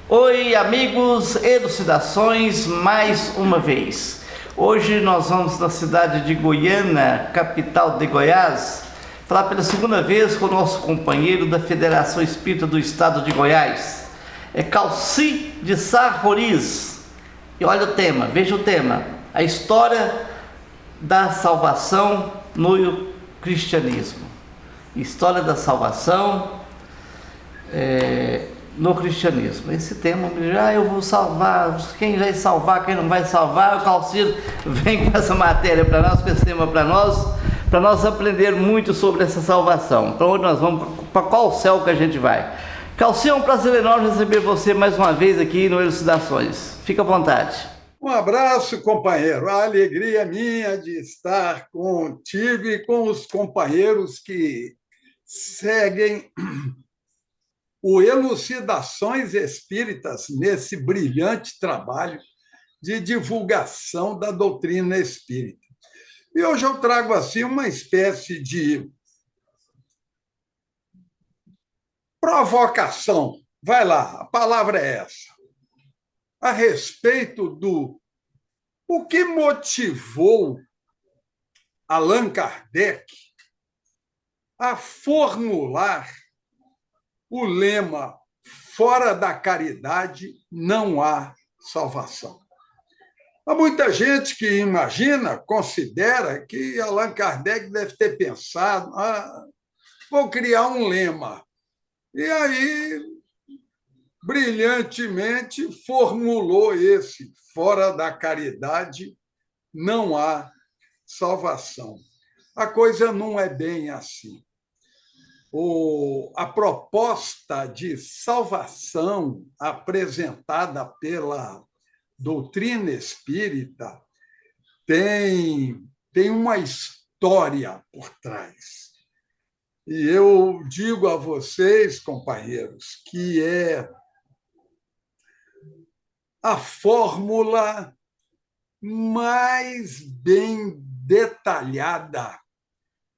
Oi, amigos, elucidações mais uma vez. Hoje nós vamos na cidade de Goiânia, capital de Goiás, falar pela segunda vez com o nosso companheiro da Federação Espírita do Estado de Goiás. É Calci de Sá Roriz. E olha o tema, veja o tema: a história da salvação no cristianismo. História da salvação no cristianismo. Esse tema, eu vou salvar, quem vai salvar, quem não vai salvar. O Calcino vem com essa matéria para nós, com esse tema para nós aprender muito sobre essa salvação. Para onde nós vamos, para qual céu que a gente vai. Calcino, é um prazer enorme receber você mais uma vez aqui no Elucidações. Fica à vontade. Um abraço, companheiro. A alegria é minha de estar contigo e com os companheiros que seguem o Elucidações Espíritas nesse brilhante trabalho de divulgação da doutrina espírita. E hoje eu trago assim uma espécie de provocação. Vai lá, a palavra é essa. A respeito do o que motivou Allan Kardec a formular o lema: fora da caridade não há salvação. Há muita gente que imagina, considera que Allan Kardec deve ter pensado: vou criar um lema. E aí, brilhantemente, formulou esse: fora da caridade não há salvação. A coisa não é bem assim. A proposta de salvação apresentada pela doutrina espírita tem uma história por trás. E eu digo a vocês, companheiros, que é a fórmula mais bem detalhada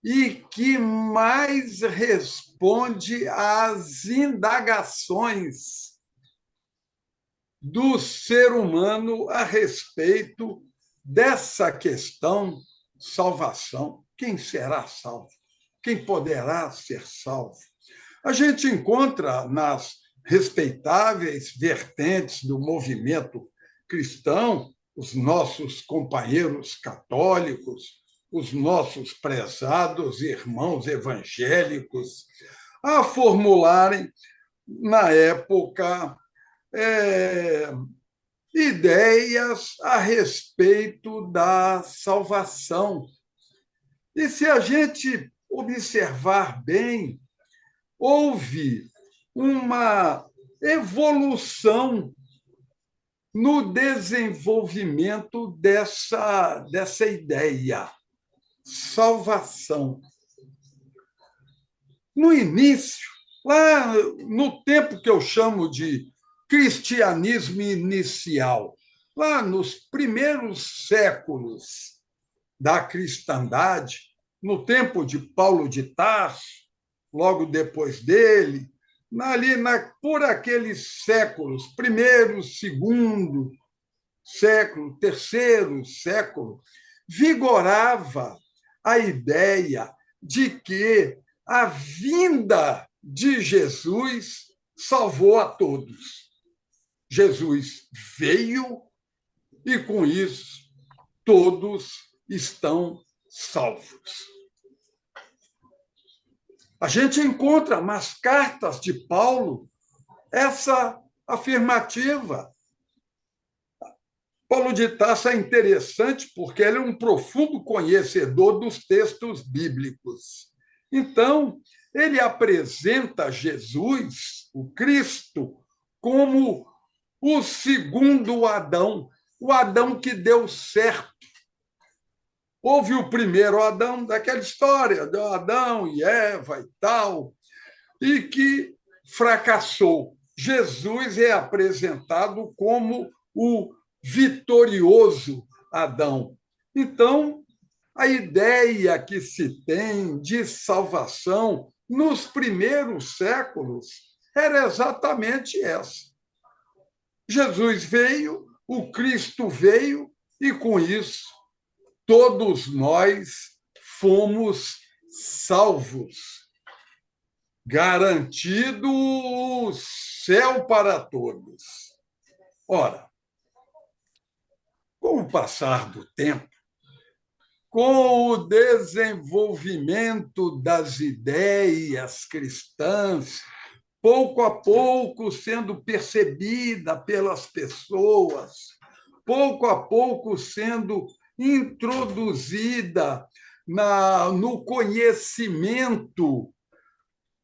e que mais responde às indagações do ser humano a respeito dessa questão salvação. Quem será salvo? Quem poderá ser salvo? A gente encontra nas respeitáveis vertentes do movimento cristão os nossos companheiros católicos, os nossos prezados irmãos evangélicos, a formularem, na época, ideias a respeito da salvação. E se a gente observar bem, houve uma evolução no desenvolvimento dessa ideia. Salvação. No início, lá no tempo que eu chamo de cristianismo inicial, lá nos primeiros séculos da cristandade, no tempo de Paulo de Tarso, logo depois dele, por aqueles séculos, primeiro, segundo século, terceiro século, vigorava a ideia de que a vinda de Jesus salvou a todos. Jesus veio e, com isso, todos estão salvos. A gente encontra nas cartas de Paulo essa afirmativa. Paulo de Tarso é interessante porque ele é um profundo conhecedor dos textos bíblicos. Então, ele apresenta Jesus, o Cristo, como o segundo Adão, o Adão que deu certo. Houve o primeiro Adão, daquela história de Adão e Eva e tal, e que fracassou. Jesus é apresentado como o vitorioso Adão. Então, a ideia que se tem de salvação nos primeiros séculos era exatamente essa. Jesus veio, o Cristo veio, e com isso todos nós fomos salvos, garantido o céu para todos. Ora, com o passar do tempo, com o desenvolvimento das ideias cristãs, pouco a pouco sendo percebida pelas pessoas, pouco a pouco sendo introduzida no conhecimento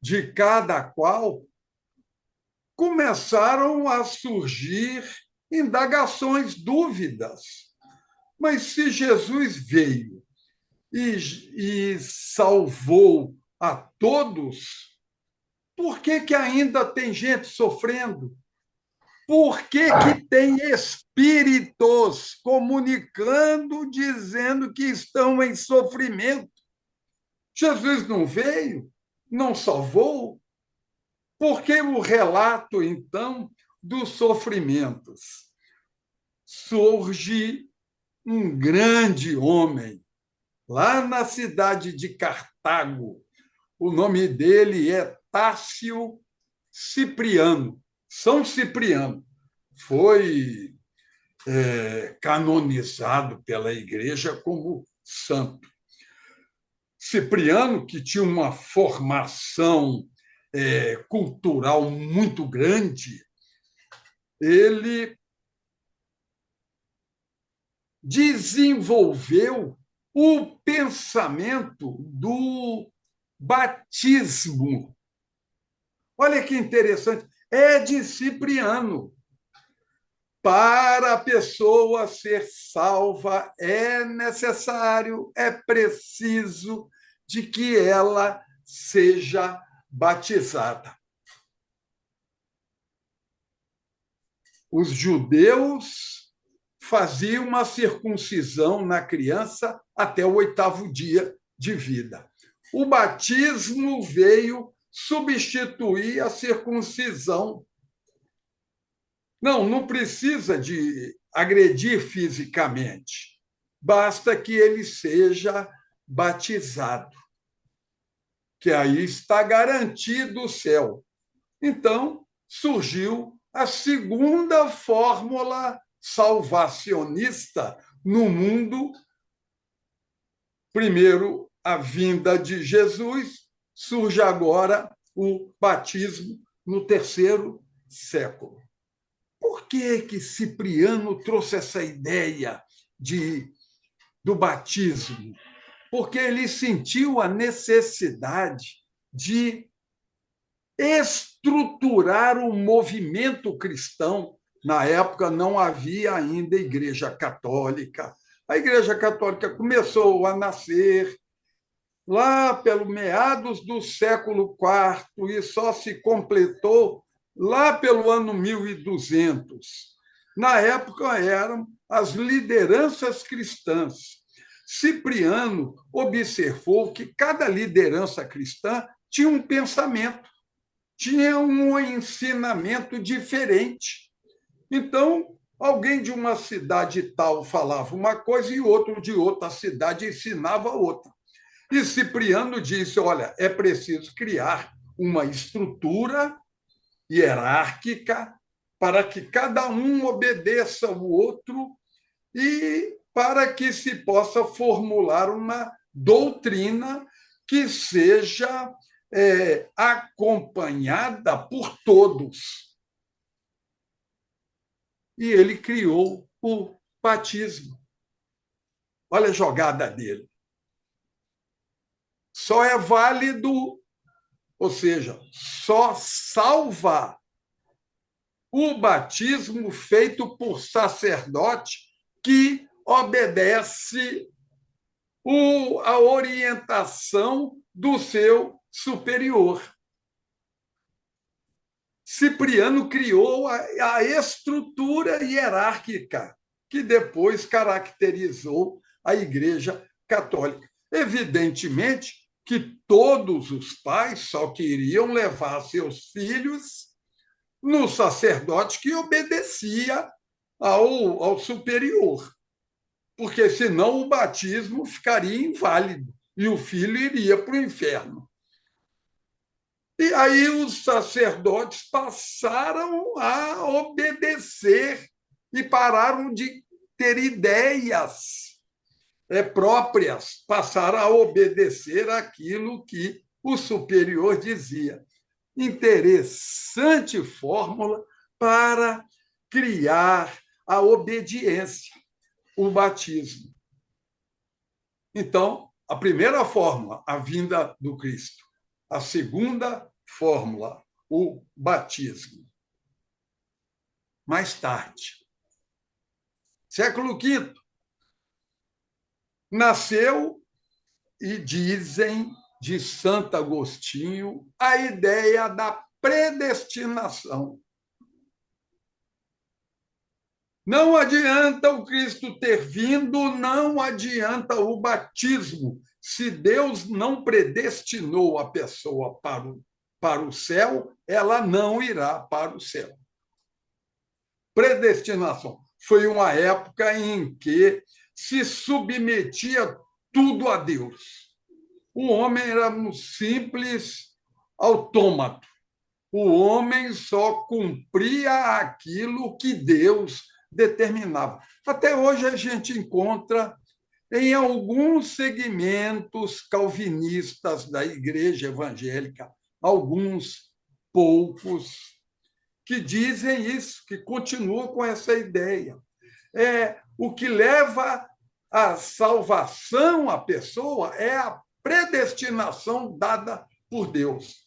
de cada qual, começaram a surgir indagações, dúvidas. Mas se Jesus veio e salvou a todos, por que ainda tem gente sofrendo? Por que tem espíritos comunicando, dizendo que estão em sofrimento? Jesus não veio? Não salvou? Por que o relato, então, dos sofrimentos? Surge um grande homem, lá na cidade de Cartago. O nome dele é Tácio Cipriano. São Cipriano. Foi canonizado pela Igreja como santo. Cipriano, que tinha uma formação cultural muito grande, ele desenvolveu o pensamento do batismo. Olha que interessante, é de Cipriano. Para a pessoa ser salva, é necessário, é preciso de que ela seja batizada. Os judeus faziam uma circuncisão na criança até o 8º dia de vida. O batismo veio substituir a circuncisão. Não precisa de agredir fisicamente, basta que ele seja batizado, que aí está garantido o céu. Então, surgiu a segunda fórmula salvacionista no mundo. Primeiro, a vinda de Jesus, surge agora o batismo no 3º século. Por que Cipriano trouxe essa ideia do batismo? Porque ele sentiu a necessidade de estruturar o movimento cristão. Na época, não havia ainda Igreja Católica. A Igreja Católica começou a nascer lá pelo meados do século IV e só se completou lá pelo ano 1200. Na época, eram as lideranças cristãs. Cipriano observou que cada liderança cristã tinha um pensamento, tinha um ensinamento diferente. Então, alguém de uma cidade tal falava uma coisa e outro de outra cidade ensinava outra. E Cipriano disse, olha, é preciso criar uma estrutura hierárquica para que cada um obedeça ao outro e para que se possa formular uma doutrina que seja acompanhada por todos. E ele criou o batismo. Olha a jogada dele. Só é válido, ou seja, só salva o batismo feito por sacerdote que obedece a orientação do seu superior. Cipriano criou a estrutura hierárquica que depois caracterizou a Igreja Católica. Evidentemente que todos os pais só queriam levar seus filhos no sacerdote que obedecia ao superior, porque senão o batismo ficaria inválido e o filho iria para o inferno. E aí os sacerdotes passaram a obedecer e pararam de ter ideias próprias, passaram a obedecer aquilo que o superior dizia. Interessante fórmula para criar a obediência, o batismo. Então, a primeira fórmula, a vinda do Cristo. A segunda fórmula, o batismo. Mais tarde, século V, nasceu, e dizem de Santo Agostinho, a ideia da predestinação. Não adianta o Cristo ter vindo, não adianta o batismo, se Deus não predestinou a pessoa para o céu, ela não irá para o céu. Predestinação. Foi uma época em que se submetia tudo a Deus. O homem era um simples autômato. O homem só cumpria aquilo que Deus determinava. Até hoje a gente encontra em alguns segmentos calvinistas da Igreja Evangélica, alguns poucos, que dizem isso, que continuam com essa ideia. O que leva à salvação à pessoa é a predestinação dada por Deus.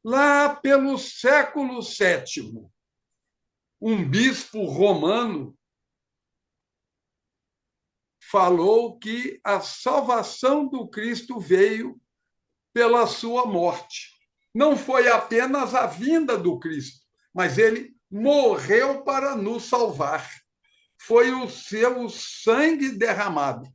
Lá pelo século VII, um bispo romano falou que a salvação do Cristo veio pela sua morte. Não foi apenas a vinda do Cristo, mas ele morreu para nos salvar. Foi o seu sangue derramado.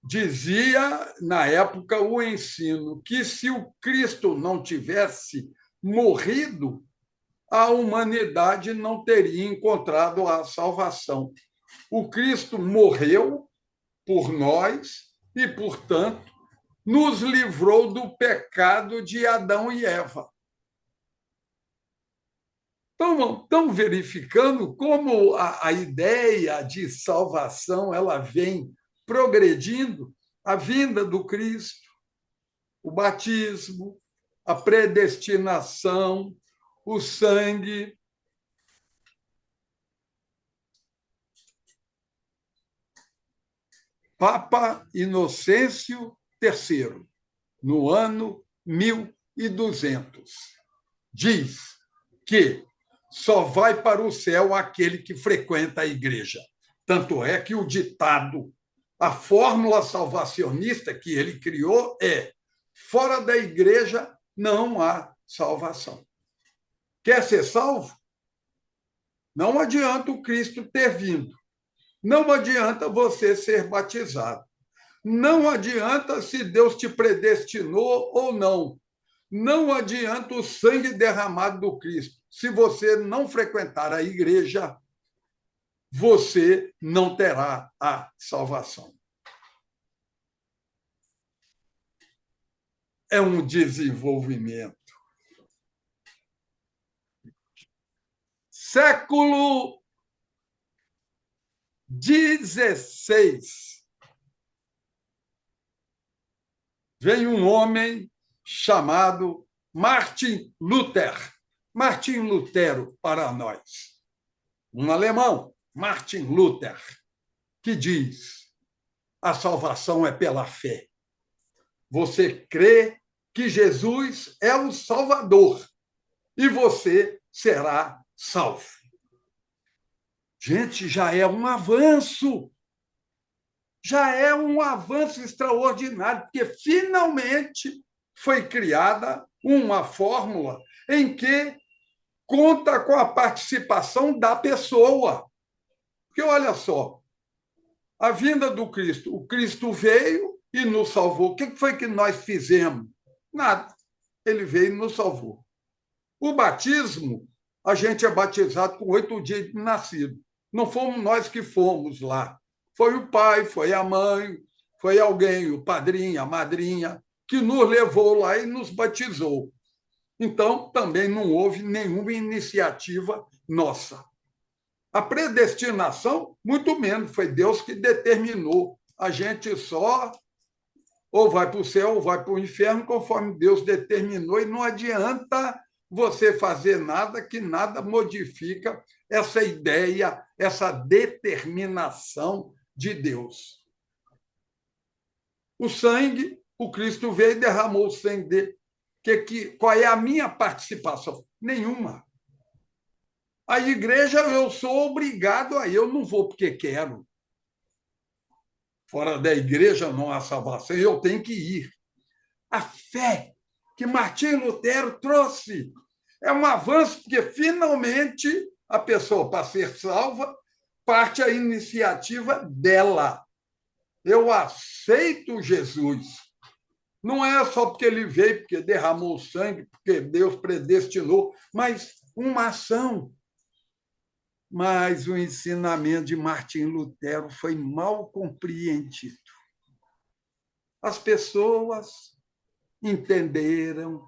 Dizia, na época, o ensino que se o Cristo não tivesse morrido, a humanidade não teria encontrado a salvação. O Cristo morreu por nós e, portanto, nos livrou do pecado de Adão e Eva. Então, estão verificando como a ideia de salvação ela vem progredindo, a vinda do Cristo, o batismo, a predestinação, o sangue. Papa Inocêncio III, no ano 1200, diz que só vai para o céu aquele que frequenta a igreja. Tanto é que o ditado, a fórmula salvacionista que ele criou é: fora da igreja não há salvação. Quer ser salvo? Não adianta o Cristo ter vindo. Não adianta você ser batizado. Não adianta se Deus te predestinou ou não. Não adianta o sangue derramado do Cristo. Se você não frequentar a igreja, você não terá a salvação. É um desenvolvimento. Século XVI. Vem um homem chamado Martin Luther. Martin Lutero para nós. Um alemão, Martin Luther, que diz: a salvação é pela fé. Você crê que Jesus é o Salvador e você será salvo. Gente, já é um avanço. Já é um avanço extraordinário, porque finalmente foi criada uma fórmula em que conta com a participação da pessoa. Porque, olha só, a vinda do Cristo, o Cristo veio e nos salvou. O que foi que nós fizemos? Nada. Ele veio e nos salvou. O batismo, a gente é batizado com 8 dias de nascido. Não fomos nós que fomos lá. Foi o pai, foi a mãe, foi alguém, o padrinho, a madrinha, que nos levou lá e nos batizou. Então, também não houve nenhuma iniciativa nossa. A predestinação, muito menos, foi Deus que determinou. A gente só ou vai para o céu ou vai para o inferno, conforme Deus determinou, e não adianta você fazer nada que nada modifica essa ideia, essa determinação de Deus. O sangue, o Cristo veio e derramou o sangue dele. Qual é a minha participação? Nenhuma. A igreja, eu sou obrigado a ir, eu não vou porque quero. Fora da igreja não há salvação, eu tenho que ir. A fé que Martim Lutero trouxe é um avanço, porque finalmente a pessoa, para ser salva, parte a iniciativa dela. Eu aceito Jesus. Não é só porque ele veio, porque derramou sangue, porque Deus predestinou, mas uma ação. Mas o ensinamento de Martim Lutero foi mal compreendido. As pessoas entenderam,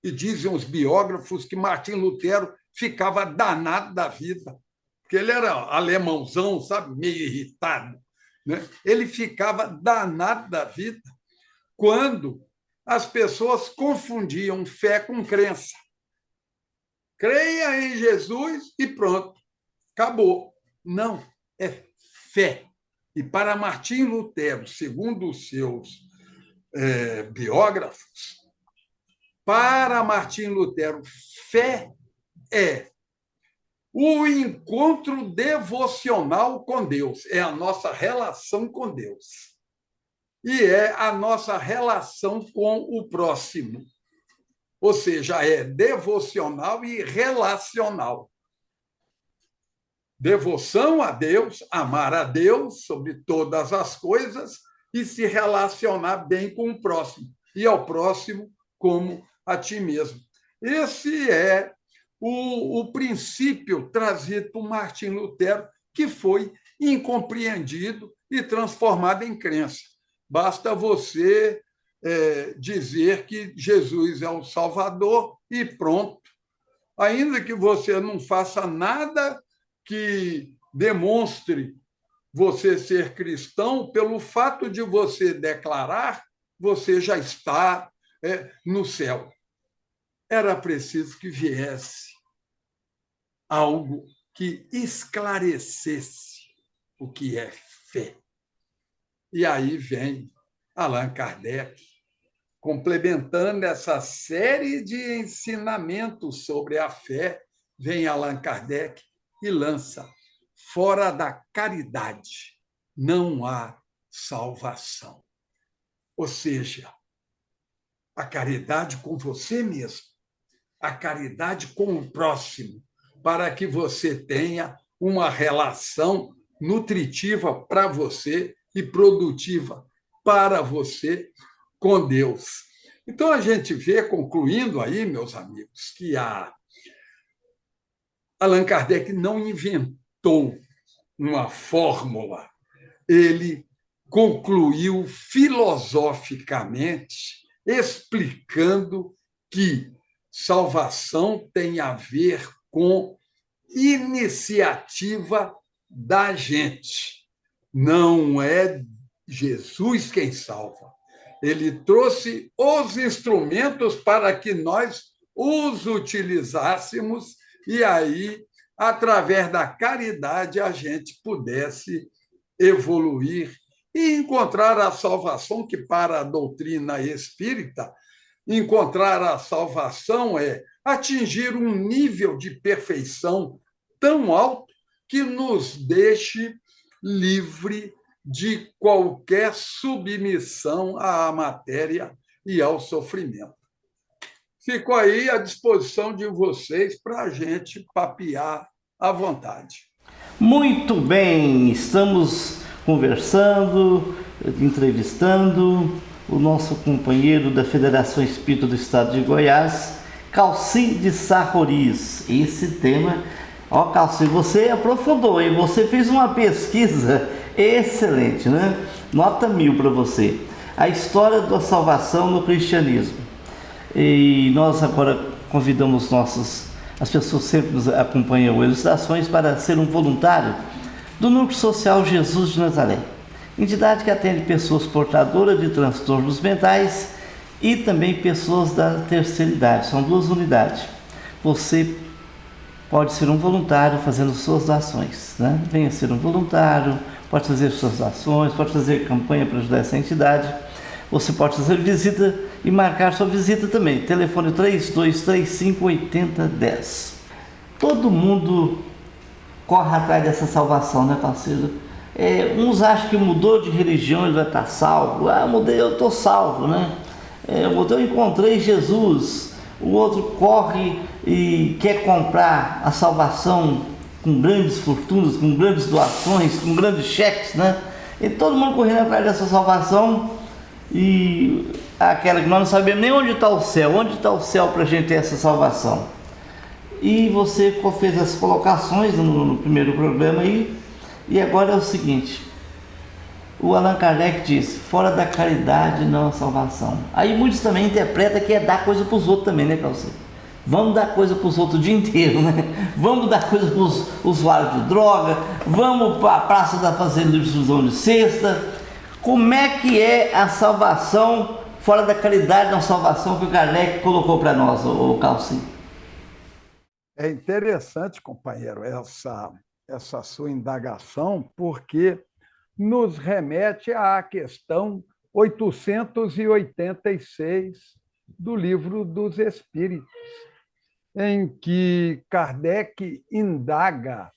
e dizem os biógrafos que Martim Lutero ficava danado da vida, porque ele era alemãozão, sabe, meio irritado, né? Ele ficava danado da vida quando as pessoas confundiam fé com crença. Creia em Jesus e pronto, acabou. Não, é fé. E para Martim Lutero, segundo os seus biógrafos, para Martim Lutero, fé é o encontro devocional com Deus, é a nossa relação com Deus. E é a nossa relação com o próximo. Ou seja, é devocional e relacional. Devoção a Deus, amar a Deus sobre todas as coisas e se relacionar bem com o próximo, e ao próximo como a ti mesmo. Esse é o princípio trazido por Martim Lutero, que foi incompreendido e transformado em crença. Basta você dizer que Jesus é o Salvador e pronto. Ainda que você não faça nada que demonstre você ser cristão, pelo fato de você declarar, você já está no céu. Era preciso que viesse algo que esclarecesse o que é fé. E aí vem Allan Kardec, complementando essa série de ensinamentos sobre a fé, vem Allan Kardec e lança: fora da caridade não há salvação. Ou seja, a caridade com você mesmo, a caridade com o próximo, para que você tenha uma relação nutritiva para você e produtiva para você com Deus. Então, a gente vê, concluindo aí, meus amigos, que Allan Kardec não inventou uma fórmula, ele concluiu filosoficamente, explicando que salvação tem a ver com iniciativa da gente. Não é Jesus quem salva. Ele trouxe os instrumentos para que nós os utilizássemos e aí, através da caridade, a gente pudesse evoluir e encontrar a salvação, que para a doutrina espírita, encontrar a salvação é atingir um nível de perfeição tão alto que nos deixe livre de qualquer submissão à matéria e ao sofrimento. Fico aí à disposição de vocês para a gente papear à vontade. Muito bem, estamos conversando, entrevistando o nosso companheiro da Federação Espírita do Estado de Goiás, Calci de Sarroriz. Esse tema, ó Calci, você aprofundou e você fez uma pesquisa excelente, né? Nota 1000 para você. A história da salvação no cristianismo. E nós agora convidamos as pessoas que sempre nos acompanham Ilustrações para ser um voluntário do Núcleo Social Jesus de Nazaré, entidade que atende pessoas portadoras de transtornos mentais e também pessoas da terceira idade. São 2 unidades. Você pode ser um voluntário fazendo suas ações, né? Venha ser um voluntário, pode fazer suas ações, pode fazer campanha para ajudar essa entidade. Você pode fazer visita e marcar sua visita também. Telefone 3235-8010. Todo mundo corre atrás dessa salvação, né, parceiro? Uns acham que mudou de religião ele vai estar salvo. Ah, mudei, eu estou salvo, né? Eu encontrei Jesus. O outro corre e quer comprar a salvação com grandes fortunas, com grandes doações, com grandes cheques, né? E todo mundo correndo atrás dessa salvação. E aquela que nós não sabemos nem onde está o céu para a gente ter essa salvação. E você fez as colocações no primeiro programa aí, e agora é o seguinte: o Allan Kardec diz, fora da caridade não há salvação. Aí muitos também interpretam que é dar coisa para os outros também, né, Calci? Vamos dar coisa para os outros o dia inteiro, né? Vamos dar coisa para os usuários de droga, vamos para a praça da fazenda de distribuição de cesta. Como é que é a salvação fora da caridade, não salvação que o Kardec colocou para nós, o Calci? É interessante, companheiro, essa sua indagação, porque nos remete à questão 886 do Livro dos Espíritos, em que Kardec indaga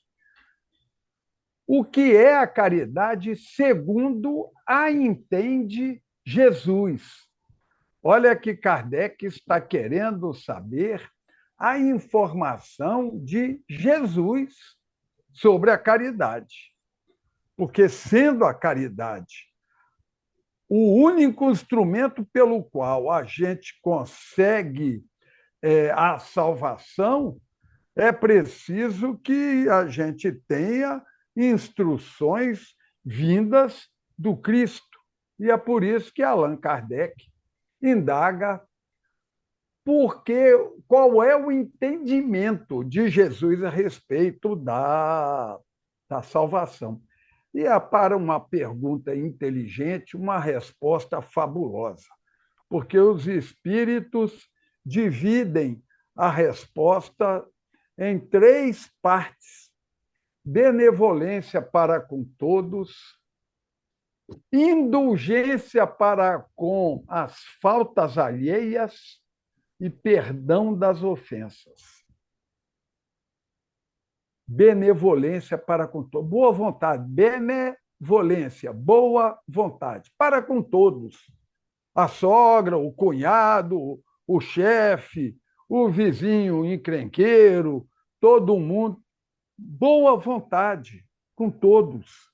o que é a caridade segundo a entende Jesus. Olha que Kardec está querendo saber a informação de Jesus sobre a caridade. Porque, sendo a caridade o único instrumento pelo qual a gente consegue a salvação, é preciso que a gente tenha instruções vindas do Cristo. E é por isso que Allan Kardec indaga qual é o entendimento de Jesus a respeito da salvação. E é para uma pergunta inteligente, uma resposta fabulosa, porque os espíritos dividem a resposta em 3 partes: benevolência para com todos, indulgência para com as faltas alheias e perdão das ofensas. Benevolência para com todos. Boa vontade. Benevolência, boa vontade. Para com todos. A sogra, o cunhado, o chefe, o vizinho encrenqueiro, todo mundo. Boa vontade com todos.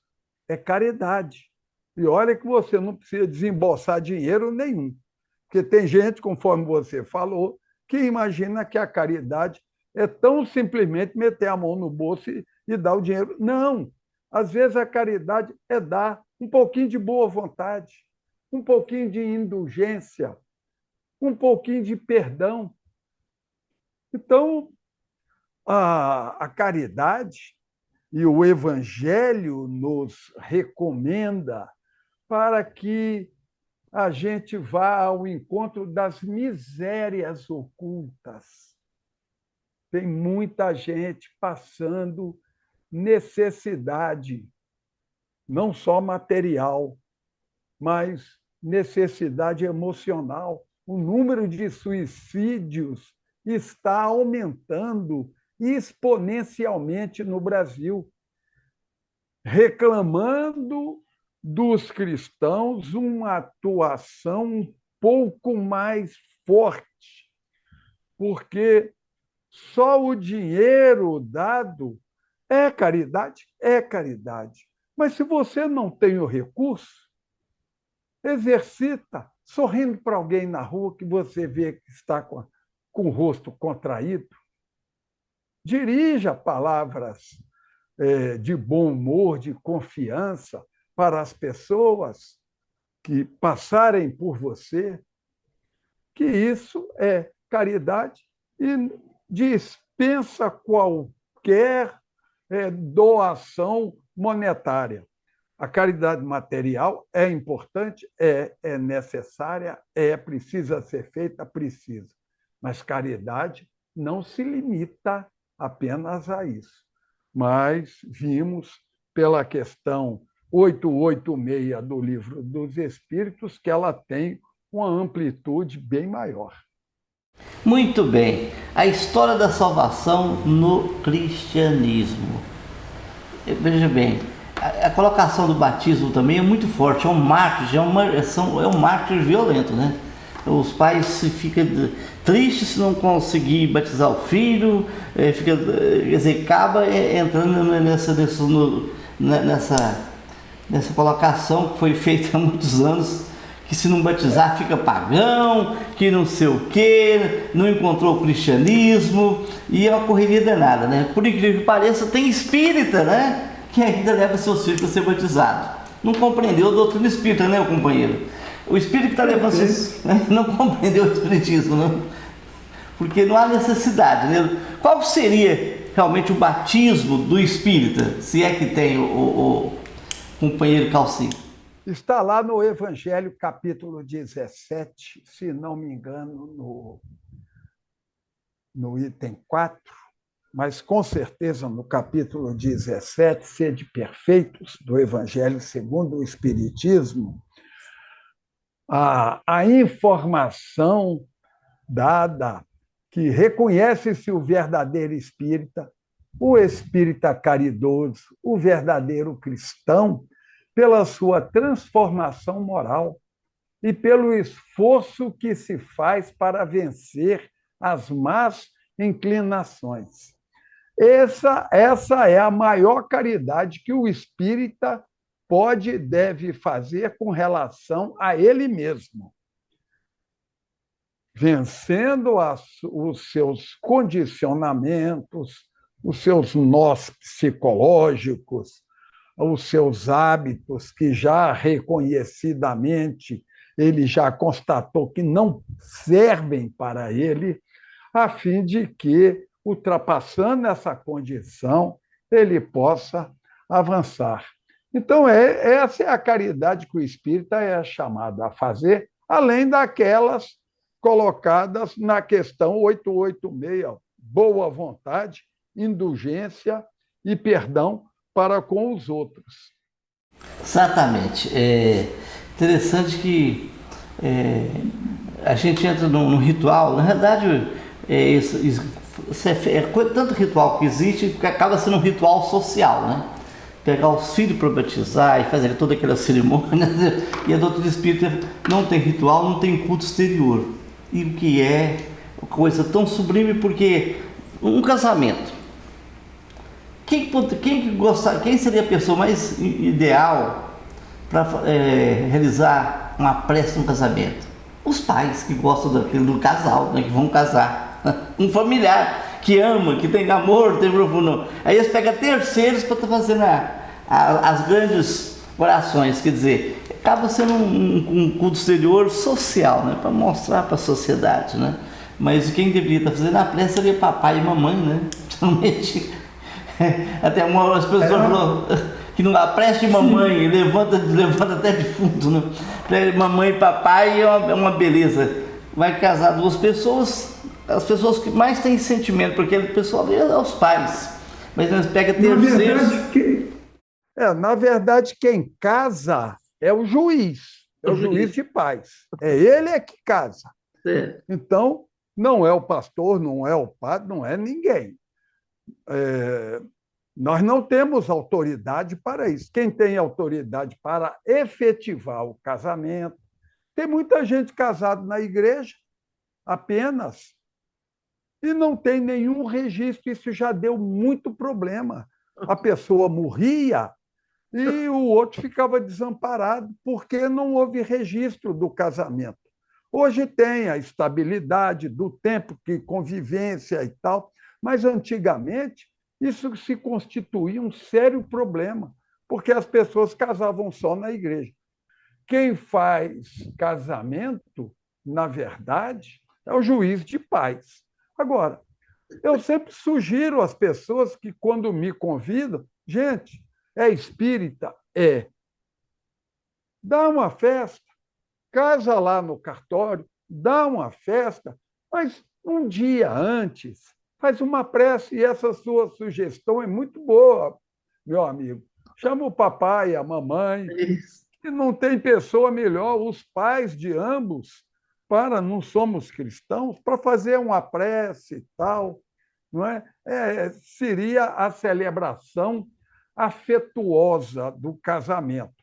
É caridade. E olha que você não precisa desembolsar dinheiro nenhum. Porque tem gente, conforme você falou, que imagina que a caridade é tão simplesmente meter a mão no bolso e dar o dinheiro. Não! Às vezes a caridade é dar um pouquinho de boa vontade, um pouquinho de indulgência, um pouquinho de perdão. Então, a caridade e o Evangelho nos recomenda para que a gente vá ao encontro das misérias ocultas. Tem muita gente passando necessidade, não só material, mas necessidade emocional. O número de suicídios está aumentando exponencialmente no Brasil, reclamando dos cristãos uma atuação um pouco mais forte, porque só o dinheiro dado é caridade? É caridade. Mas se você não tem o recurso, exercita sorrindo para alguém na rua que você vê que está com o rosto contraído. Dirija palavras de bom humor, de confiança para as pessoas que passarem por você, que isso é caridade e dispensa qualquer doação monetária. A caridade material é importante, é necessária, precisa ser feita, precisa. Mas caridade não se limita apenas a isso. Mas vimos pela questão 886 do Livro dos Espíritos que ela tem uma amplitude bem maior. Muito bem. A história da salvação no cristianismo. Veja bem, a colocação do batismo também é muito forte. É um mártir, é um mártir violento, né? Os pais ficam tristes se não conseguir batizar o filho, acaba entrando nessa colocação que foi feita há muitos anos, que se não batizar fica pagão, que não sei o quê, não encontrou o cristianismo, e é uma correria danada, né? Por incrível que pareça, tem espírita, né? Que ainda leva seus filhos para ser batizado. Não compreendeu a doutrina espírita, né, companheiro? O espírito que está levando seus... não compreendeu o espiritismo, não? Porque não há necessidade, né? Qual seria realmente o batismo do espírita, se é que tem o companheiro Calcinho? Está lá no Evangelho, capítulo 17, se não me engano, no item 4, mas com certeza no capítulo 17, Sede Perfeitos, do Evangelho segundo o Espiritismo, a informação dada que reconhece-se o verdadeiro espírita, o espírita caridoso, o verdadeiro cristão, pela sua transformação moral e pelo esforço que se faz para vencer as más inclinações. Essa é a maior caridade que o espírita pode e deve fazer com relação a ele mesmo, vencendo os seus condicionamentos, os seus nós psicológicos, os seus hábitos, que já reconhecidamente ele já constatou que não servem para ele, a fim de que, ultrapassando essa condição, ele possa avançar. Então, essa é a caridade que o espírita é chamado a fazer, além daquelas colocadas na questão 886, boa vontade, indulgência e perdão para com os outros. Exatamente. É interessante que a gente entra num ritual, na verdade, tanto ritual que existe que acaba sendo um ritual social, né? Pegar os filhos para batizar e fazer toda aquela cerimônia, e a doutrina espírita não tem ritual, não tem culto exterior. E o que é coisa tão sublime, porque um casamento, quem seria a pessoa mais ideal para realizar uma prece no casamento? Os pais que gostam do casal, né, que vão casar. Um familiar que ama, que tem amor, tem profundo. Aí eles pegam terceiros para estar fazendo as grandes orações. Quer dizer, acaba sendo um culto exterior social, né, para mostrar para a sociedade, né? Mas quem deveria estar fazendo a prece seria papai e mamãe, né? Realmente. Até uma hora as pessoas falaram que a prece de mamãe levanta até defunto, né? Mamãe e papai é uma beleza. Vai casar duas pessoas, as pessoas que mais têm sentimento, porque o pessoal é os pais, mas eles pegam terceiros. Na verdade, quem casa é o juiz, é o juiz de paz. É ele que casa. Então, não é o pastor, não é o padre, não é ninguém. Nós não temos autoridade para isso. Quem tem autoridade para efetivar o casamento, tem muita gente casada na igreja apenas e não tem nenhum registro. Isso já deu muito problema. A pessoa morria e o outro ficava desamparado porque não houve registro do casamento. Hoje tem a estabilidade do tempo, que convivência e tal, mas antigamente isso se constituía um sério problema, porque as pessoas casavam só na igreja. Quem faz casamento, na verdade, é o juiz de paz. Agora, eu sempre sugiro às pessoas que, quando me convidam, gente, é espírita? É. Dá uma festa, casa lá no cartório, dá uma festa, mas um dia antes, faz uma prece, e essa sua sugestão é muito boa, meu amigo. Chama o papai, a mamãe, e não tem pessoa melhor, os pais de ambos, não somos cristãos, para fazer uma prece e tal, não é? Seria a celebração afetuosa do casamento.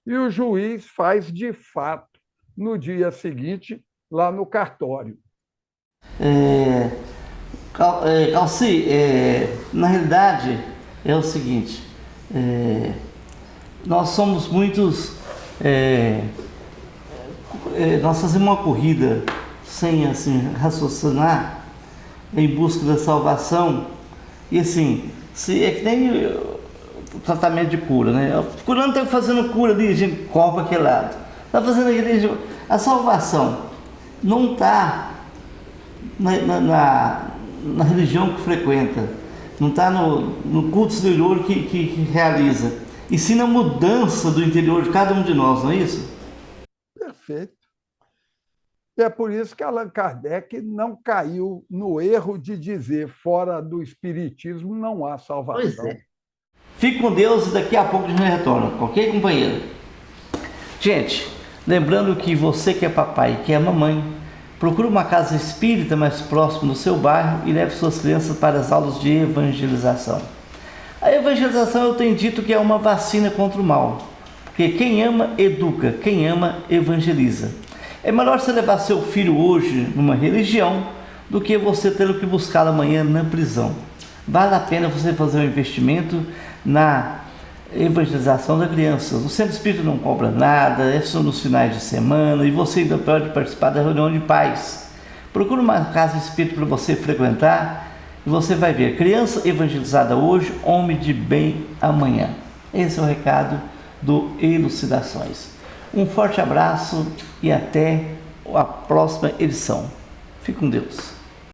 E o juiz faz de fato no dia seguinte, lá no cartório. Calci, na realidade é o seguinte, nós somos muitos, nós fazemos uma corrida sem assim raciocinar em busca da salvação, e assim, se é que nem o tratamento de cura, né? O curando está fazendo cura ali, a gente corre para aquele lado, está fazendo aquele, a salvação não está na religião que frequenta, não está no culto exterior que realiza, e sim na mudança do interior de cada um de nós, não é isso? Perfeito. E é por isso que Allan Kardec não caiu no erro de dizer fora do espiritismo não há salvação. Pois é. Fique com Deus e daqui a pouco a gente retorna, ok, companheiro? Gente, lembrando que você que é papai e que é mamãe, procure uma casa espírita mais próxima do seu bairro e leve suas crianças para as aulas de evangelização. A evangelização, eu tenho dito que é uma vacina contra o mal, porque quem ama, educa, quem ama, evangeliza. É melhor você levar seu filho hoje numa religião do que você tê-lo que buscar amanhã na prisão. Vale a pena você fazer um investimento na evangelização da criança. O centro espírita não cobra nada, é só nos finais de semana, e você ainda pode participar da reunião de pais. Procure uma casa espírita para você frequentar e você vai ver criança evangelizada hoje, homem de bem amanhã. Esse é o recado do Elucidações. Um forte abraço e até a próxima edição. Fique com Deus.